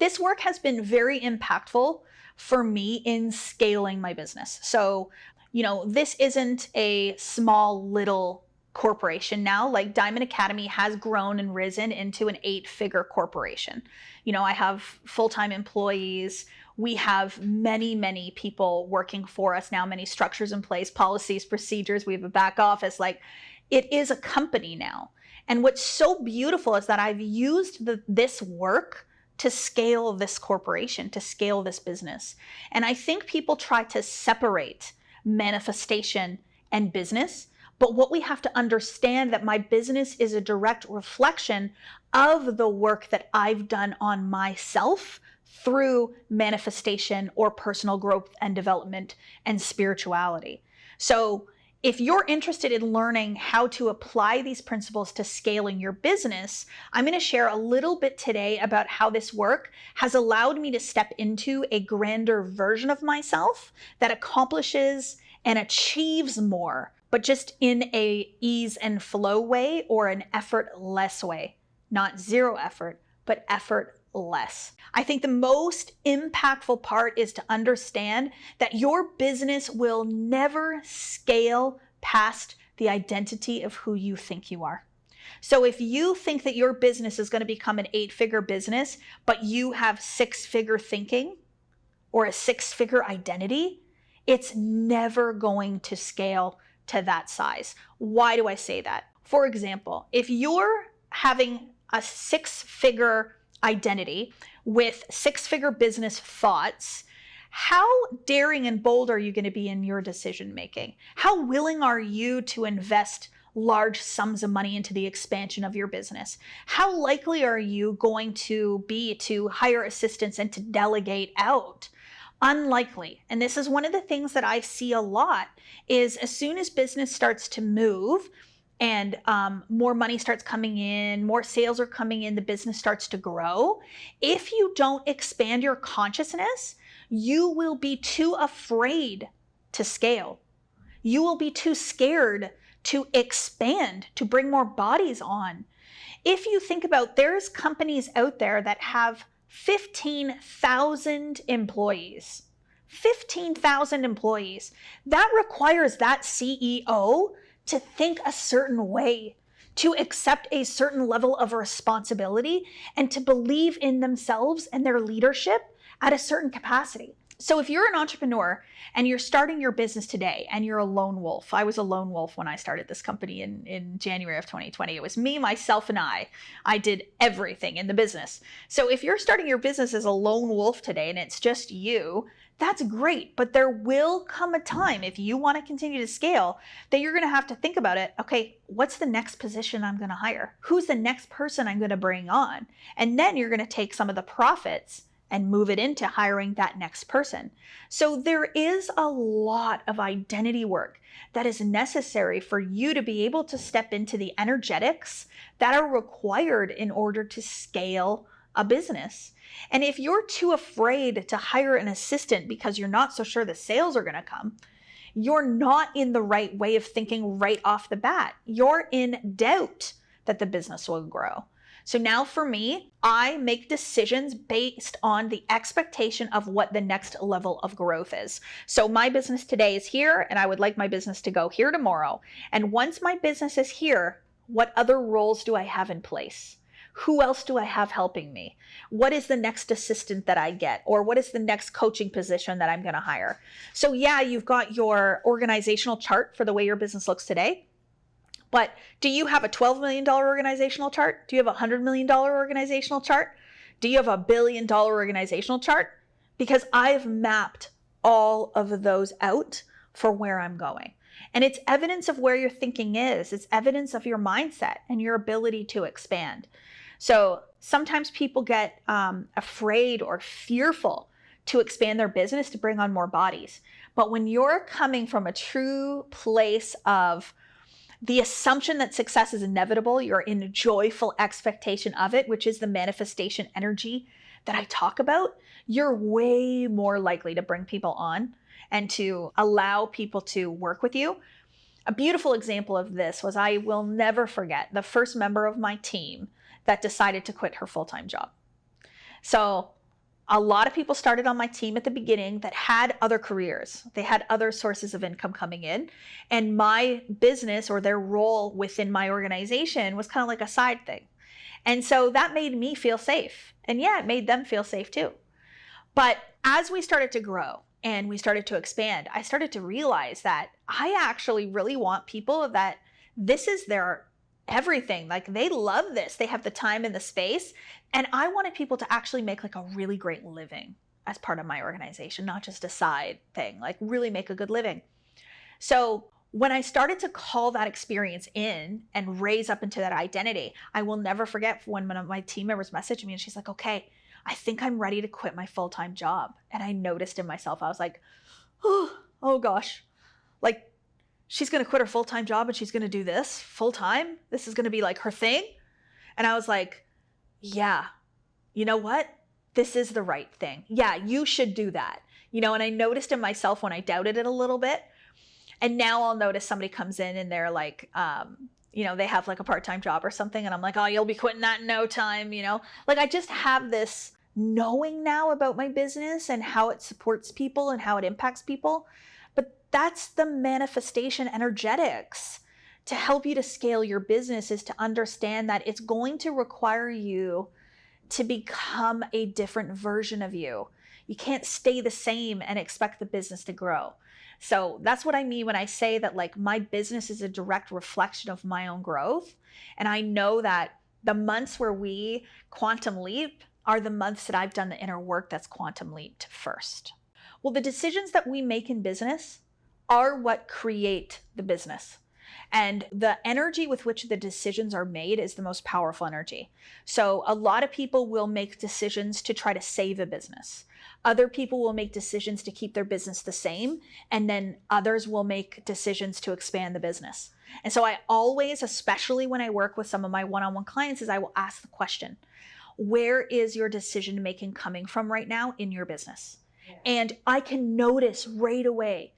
this work has been very impactful for me in scaling my business. So, this isn't a small little corporation now. Like Diamond Academy has grown and risen into an 8-figure corporation. I have full-time employees. We have many, many people working for us now, many structures in place, policies, procedures. We have a back office. Like, it is a company now. And what's so beautiful is that I've used this work to scale this corporation, to scale this business. And I think people try to separate manifestation and business. But what we have to understand that my business is a direct reflection of the work that I've done on myself through manifestation or personal growth and development and spirituality. So if you're interested in learning how to apply these principles to scaling your business, I'm going to share a little bit today about how this work has allowed me to step into a grander version of myself that accomplishes and achieves more, but just in a ease and flow way or an effortless way. Not zero effort, but effortless. I think the most impactful part is to understand that your business will never scale past the identity of who you think you are. So if you think that your business is going to become an 8-figure business, but you have 6-figure thinking or a 6-figure identity, it's never going to scale to that size. Why do I say that? For example, if you're having a 6-figure identity with 6-figure business thoughts, how daring and bold are you going to be in your decision making? How willing are you to invest large sums of money into the expansion of your business? How likely are you going to be to hire assistants and to delegate out? Unlikely. And this is one of the things that I see a lot is as soon as business starts to move and more money starts coming in, more sales are coming in, the business starts to grow. If you don't expand your consciousness, you will be too afraid to scale. You will be too scared to expand, to bring more bodies on. If you think about, there's companies out there that have 15,000 employees. 15,000 employees. That requires that CEO to think a certain way, to accept a certain level of responsibility, and to believe in themselves and their leadership at a certain capacity. So if you're an entrepreneur and you're starting your business today and you're a lone wolf, I was a lone wolf when I started this company in January of 2020. It was me, myself, and I. I did everything in the business. So if you're starting your business as a lone wolf today and it's just you, that's great. But there will come a time, if you want to continue to scale, that you're going to have to think about it. Okay, what's the next position I'm going to hire? Who's the next person I'm going to bring on? And then you're going to take some of the profits and move it into hiring that next person. So there is a lot of identity work that is necessary for you to be able to step into the energetics that are required in order to scale a business. And if you're too afraid to hire an assistant because you're not so sure the sales are going to come, you're not in the right way of thinking right off the bat. You're in doubt that the business will grow. So now for me, I make decisions based on the expectation of what the next level of growth is. So my business today is here, and I would like my business to go here tomorrow. And once my business is here, what other roles do I have in place? Who else do I have helping me? What is the next assistant that I get? Or what is the next coaching position that I'm going to hire? So yeah, you've got your organizational chart for the way your business looks today. But do you have a $12 million organizational chart? Do you have a $100 million organizational chart? Do you have a $1 billion organizational chart? Because I've mapped all of those out for where I'm going. And it's evidence of where your thinking is. It's evidence of your mindset and your ability to expand. So sometimes people get afraid or fearful to expand their business to bring on more bodies. But when you're coming from a true place of the assumption that success is inevitable, you're in joyful expectation of it, which is the manifestation energy that I talk about, you're way more likely to bring people on and to allow people to work with you. A beautiful example of this was, I will never forget, the first member of my team that decided to quit her full-time job. So A lot of people started on my team at the beginning that had other careers. They had other sources of income coming in. And my business or their role within my organization was kind of like a side thing. And so that made me feel safe. And yeah, it made them feel safe too. But as we started to grow and we started to expand, I started to realize that I actually really want people that this is their everything. Like they love this. They have the time and the space. And I wanted people to actually make like a really great living as part of my organization, not just a side thing, like really make a good living. So when I started to call that experience in and raise up into that identity, I will never forget when one of my team members messaged me and she's like, okay, I think I'm ready to quit my full-time job. And I noticed in myself, I was like, oh gosh, like she's going to quit her full-time job and she's going to do this full-time. This is going to be like her thing. And I was like, yeah, you know what? This is the right thing. Yeah, you should do that. And I noticed in myself when I doubted it a little bit. And now I'll notice somebody comes in and they're like, they have like a part-time job or something. And I'm like, oh, you'll be quitting that in no time, Like I just have this knowing now about my business and how it supports people and how it impacts people. But that's the manifestation energetics to help you to scale your business, is to understand that it's going to require you to become a different version of you. You can't stay the same and expect the business to grow. So that's what I mean when I say that like my business is a direct reflection of my own growth. And I know that the months where we quantum leap are the months that I've done the inner work that's quantum leaped first. Well, the decisions that we make in business are what create the business. And the energy with which the decisions are made is the most powerful energy. So a lot of people will make decisions to try to save a business. Other people will make decisions to keep their business the same. And then others will make decisions to expand the business. And so I always, especially when I work with some of my one-on-one clients, is I will ask the question, where is your decision making coming from right now in your business? Yeah. And I can notice right away.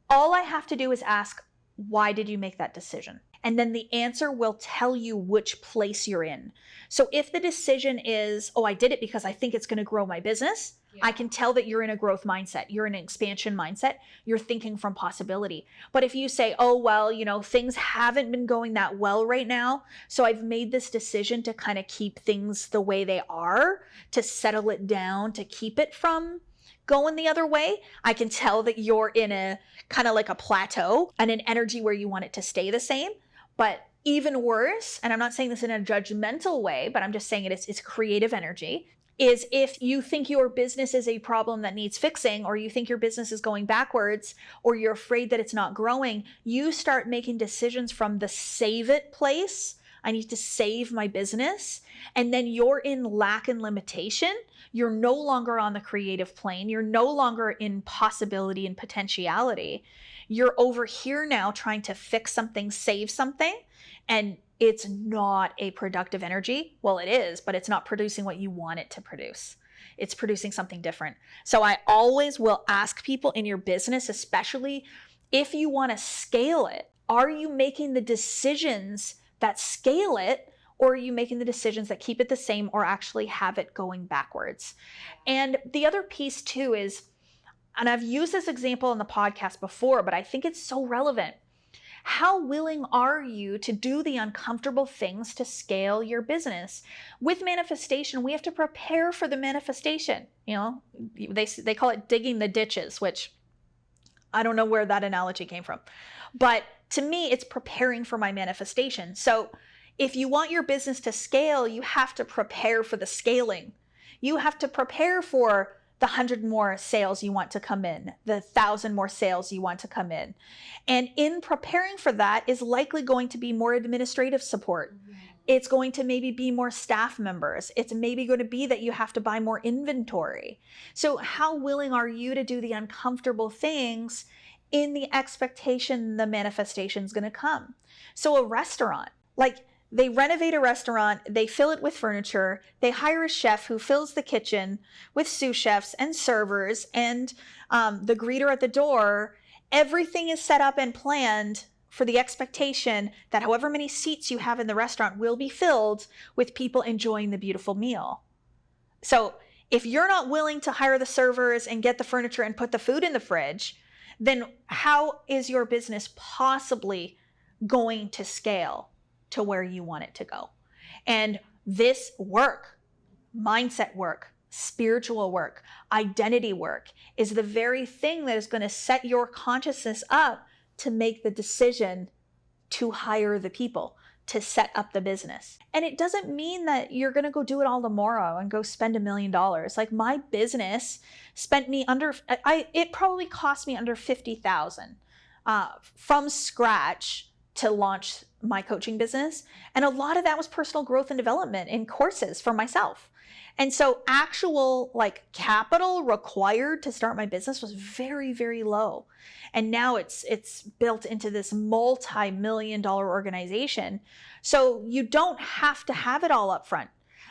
All I have to do is ask, why did you make that decision? And then the answer will tell you which place you're in. So if the decision is, oh, I did it because I think it's going to grow my business, I can tell that you're in a growth mindset. You're in an expansion mindset. You're thinking from possibility. But if you say, oh, well, things haven't been going that well right now, so I've made this decision to kind of keep things the way they are, to settle it down, to keep it from going the other way, I can tell that you're in a kind of like a plateau and an energy where you want it to stay the same. But even worse, and I'm not saying this in a judgmental way, but I'm just saying it's creative energy, is if you think your business is a problem that needs fixing, or you think your business is going backwards, or you're afraid that it's not growing, you start making decisions from the save it place. I need to save my business. And then you're in lack and limitation. You're no longer on the creative plane. You're no longer in possibility and potentiality. You're over here now trying to fix something, save something, and it's not a productive energy. Well, it is, but it's not producing what you want it to produce. It's producing something different. So I always will ask people in your business, especially if you want to scale it, are you making the decisions that scale it, or are you making the decisions that keep it the same or actually have it going backwards? And the other piece too is, and I've used this example in the podcast before, but I think it's so relevant. How willing are you to do the uncomfortable things to scale your business? With manifestation, we have to prepare for the manifestation. They call it digging the ditches, which I don't know where that analogy came from. But to me, it's preparing for my manifestation. So if you want your business to scale, you have to prepare for the scaling. You have to prepare for the 100 more sales you want to come in, the 1,000 more sales you want to come in. And in preparing for that is likely going to be more administrative support. It's going to maybe be more staff members. It's maybe going to be that you have to buy more inventory. So how willing are you to do the uncomfortable things in the expectation the manifestation is going to come? So a restaurant, like they renovate a restaurant, they fill it with furniture, they hire a chef who fills the kitchen with sous chefs and servers and the greeter at the door. Everything is set up and planned for the expectation that however many seats you have in the restaurant will be filled with people enjoying the beautiful meal. So If you're not willing to hire the servers and get the furniture and put the food in the fridge, then how is your business possibly going to scale to where you want it to go? And this work, mindset work, spiritual work, identity work, is the very thing that is going to set your consciousness up to make the decision to hire the people, to set up the business. And it doesn't mean that you're going to go do it all tomorrow and go spend $1 million. Like my business spent me it probably cost me under 50,000 from scratch to launch my coaching business. And a lot of that was personal growth and development in courses for myself. And so actual like capital required to start my business was very, very low. And now it's built into this multi-million-dollar organization. So you don't have to have it all up front,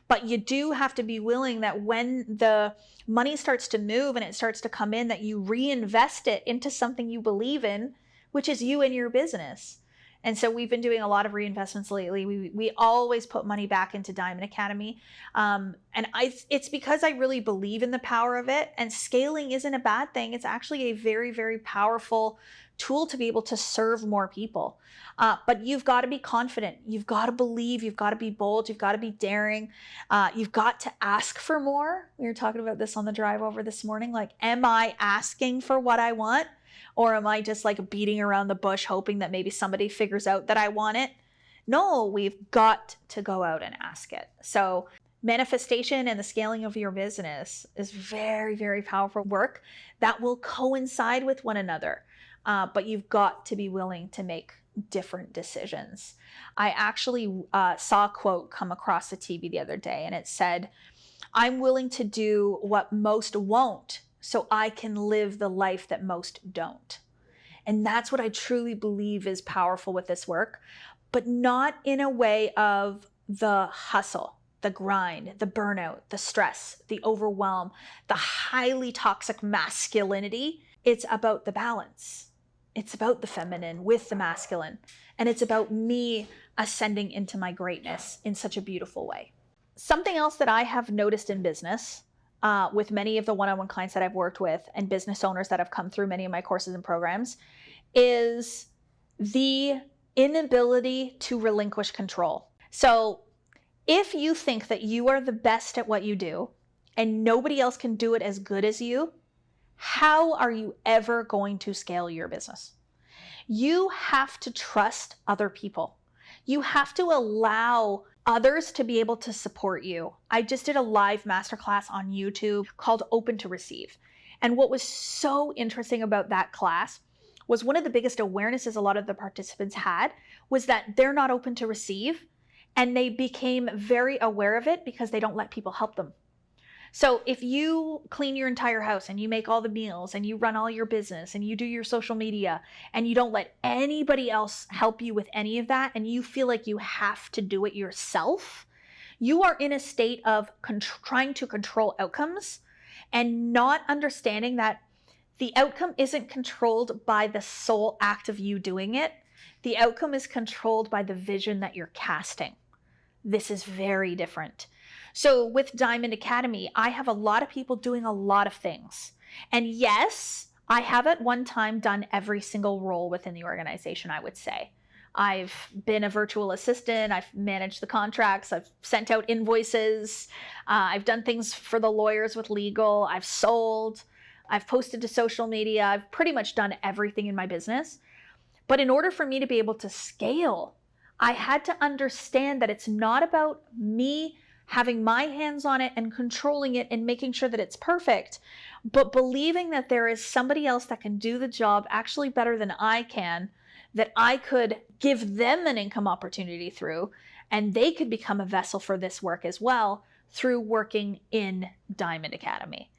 but you do have to be willing that when the money starts to move and it starts to come in, that you reinvest it into something you believe in, which is you and your business. And so we've been doing a lot of reinvestments lately. We always put money back into Diamond Academy. It's because I really believe in the power of it. And scaling isn't a bad thing. It's actually a very, very powerful tool to be able to serve more people. But you've got to be confident. You've got to believe. You've got to be bold. You've got to be daring. You've got to ask for more. We were talking about this on the drive over this morning. Like, am I asking for what I want? Or am I just like beating around the bush, hoping that maybe somebody figures out that I want it? No, we've got to go out and ask it. So manifestation and the scaling of your business is very, very powerful work that will coincide with one another. But you've got to be willing to make different decisions. I actually saw a quote come across the TV the other day, and it said, "I'm willing to do what most won't, so I can live the life that most don't." And that's what I truly believe is powerful with this work, but not in a way of the hustle, the grind, the burnout, the stress, the overwhelm, the highly toxic masculinity. It's about the balance. It's about the feminine with the masculine. And it's about me ascending into my greatness in such a beautiful way. Something else that I have noticed in business with many of the one-on-one clients that I've worked with and business owners that have come through many of my courses and programs is the inability to relinquish control. So if you think that you are the best at what you do and nobody else can do it as good as you, how are you ever going to scale your business? You have to trust other people. You have to allow others to be able to support you. I just did a live masterclass on YouTube called Open to Receive. And what was so interesting about that class was one of the biggest awarenesses a lot of the participants had was that they're not open to receive, and they became very aware of it because they don't let people help them. So if you clean your entire house and you make all the meals and you run all your business and you do your social media and you don't let anybody else help you with any of that, and you feel like you have to do it yourself, you are in a state of trying to control outcomes and not understanding that the outcome isn't controlled by the sole act of you doing it. The outcome is controlled by the vision that you're casting. This is very different. So with Diamond Academy, I have a lot of people doing a lot of things. And yes, I have at one time done every single role within the organization, I would say. I've been a virtual assistant. I've managed the contracts. I've sent out invoices. I've done things for the lawyers with legal. I've sold. I've posted to social media. I've pretty much done everything in my business. But in order for me to be able to scale, I had to understand that it's not about me having my hands on it and controlling it and making sure that it's perfect, but believing that there is somebody else that can do the job actually better than I can, that I could give them an income opportunity through, and they could become a vessel for this work as well through working in Diamond Academy.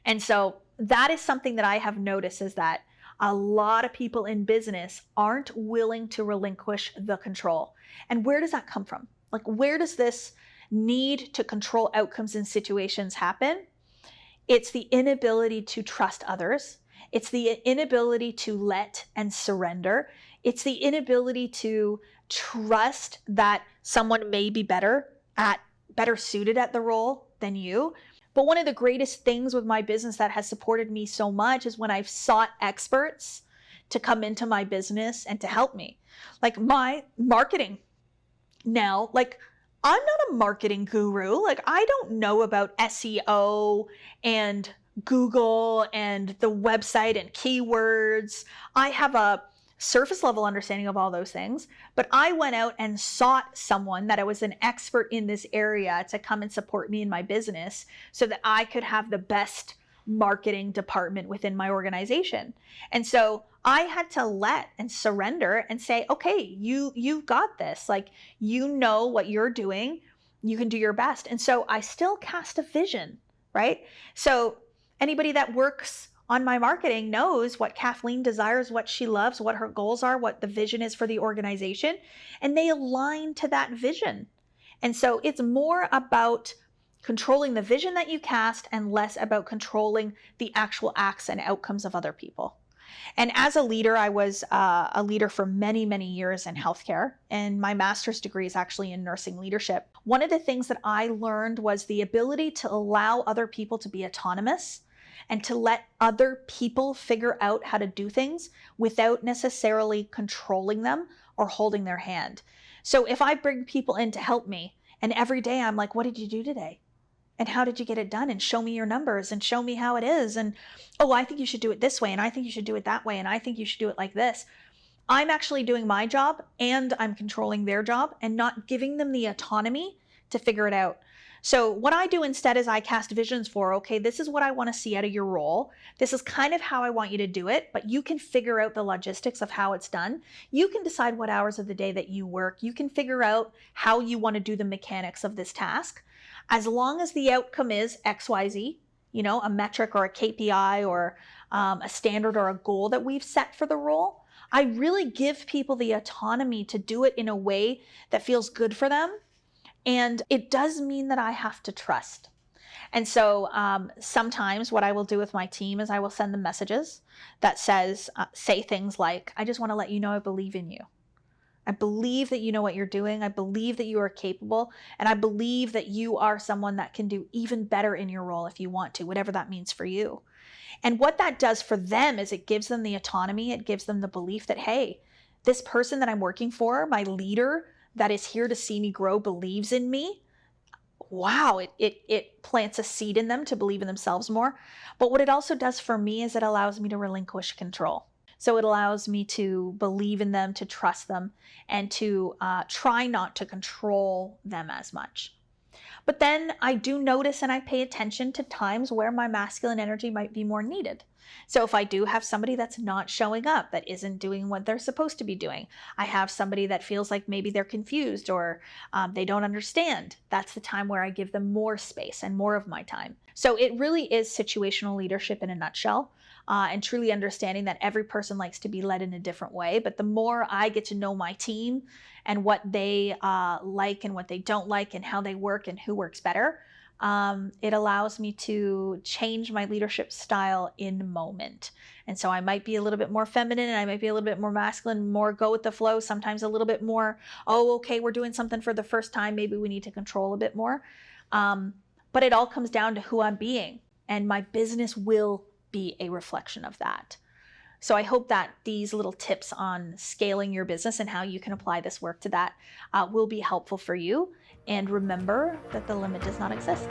And so that is something that I have noticed, is that a lot of people in business aren't willing to relinquish the control. And where does that come from? Like, where does this need to control outcomes in situations happen? It's the inability to trust others. It's the inability to let and surrender. It's the inability to trust that someone may be better suited at the role than you. But one of the greatest things with my business that has supported me so much is when I've sought experts to come into my business and to help me. Like my marketing now, like I'm not a marketing guru. Like I don't know about SEO and Google and the website and keywords. I have a surface level understanding of all those things, but I went out and sought someone that I was an expert in this area to come and support me in my business so that I could have the best marketing department within my organization. And so I had to let and surrender and say, okay, you've got this. Like, you know what you're doing. You can do your best. And so I still cast a vision, right? So anybody that works on my marketing knows what Kathleen desires, what she loves, what her goals are, what the vision is for the organization, and they align to that vision. And so it's more about controlling the vision that you cast and less about controlling the actual acts and outcomes of other people. And as a leader, I was a leader for many, many years in healthcare, and my master's degree is actually in nursing leadership. One of the things that I learned was the ability to allow other people to be autonomous and to let other people figure out how to do things without necessarily controlling them or holding their hand. So if I bring people in to help me, and every day I'm like, what did you do today? And how did you get it done? And show me your numbers and show me how it is. And, oh, I think you should do it this way. And I think you should do it that way. And I think you should do it like this. I'm actually doing my job and I'm controlling their job and not giving them the autonomy to figure it out. So what I do instead is I cast visions for, okay, this is what I want to see out of your role. This is kind of how I want you to do it, but you can figure out the logistics of how it's done. You can decide what hours of the day that you work. You can figure out how you want to do the mechanics of this task. As long as the outcome is XYZ, a metric or a KPI or a standard or a goal that we've set for the role, I really give people the autonomy to do it in a way that feels good for them. And it does mean that I have to trust. And so sometimes what I will do with my team is I will send them messages that say things like, I just want to let you know I believe in you. I believe that you know what you're doing. I believe that you are capable. And I believe that you are someone that can do even better in your role if you want to, whatever that means for you. And what that does for them is it gives them the autonomy. It gives them the belief that, hey, this person that I'm working for, my leader that is here to see me grow, believes in me. Wow, it plants a seed in them to believe in themselves more. But what it also does for me is it allows me to relinquish control. So it allows me to believe in them, to trust them, and to try not to control them as much. But then I do notice and I pay attention to times where my masculine energy might be more needed. So if I do have somebody that's not showing up, that isn't doing what they're supposed to be doing, I have somebody that feels like maybe they're confused or they don't understand, that's the time where I give them more space and more of my time. So it really is situational leadership in a nutshell. And truly understanding that every person likes to be led in a different way. But the more I get to know my team and what they like and what they don't like and how they work and who works better, it allows me to change my leadership style in the moment. And so I might be a little bit more feminine and I might be a little bit more masculine, more go with the flow, sometimes a little bit more, oh, okay, we're doing something for the first time. Maybe we need to control a bit more. But it all comes down to who I'm being, and my business will be a reflection of that. So I hope that these little tips on scaling your business and how you can apply this work to that will be helpful for you. And remember that the limit does not exist.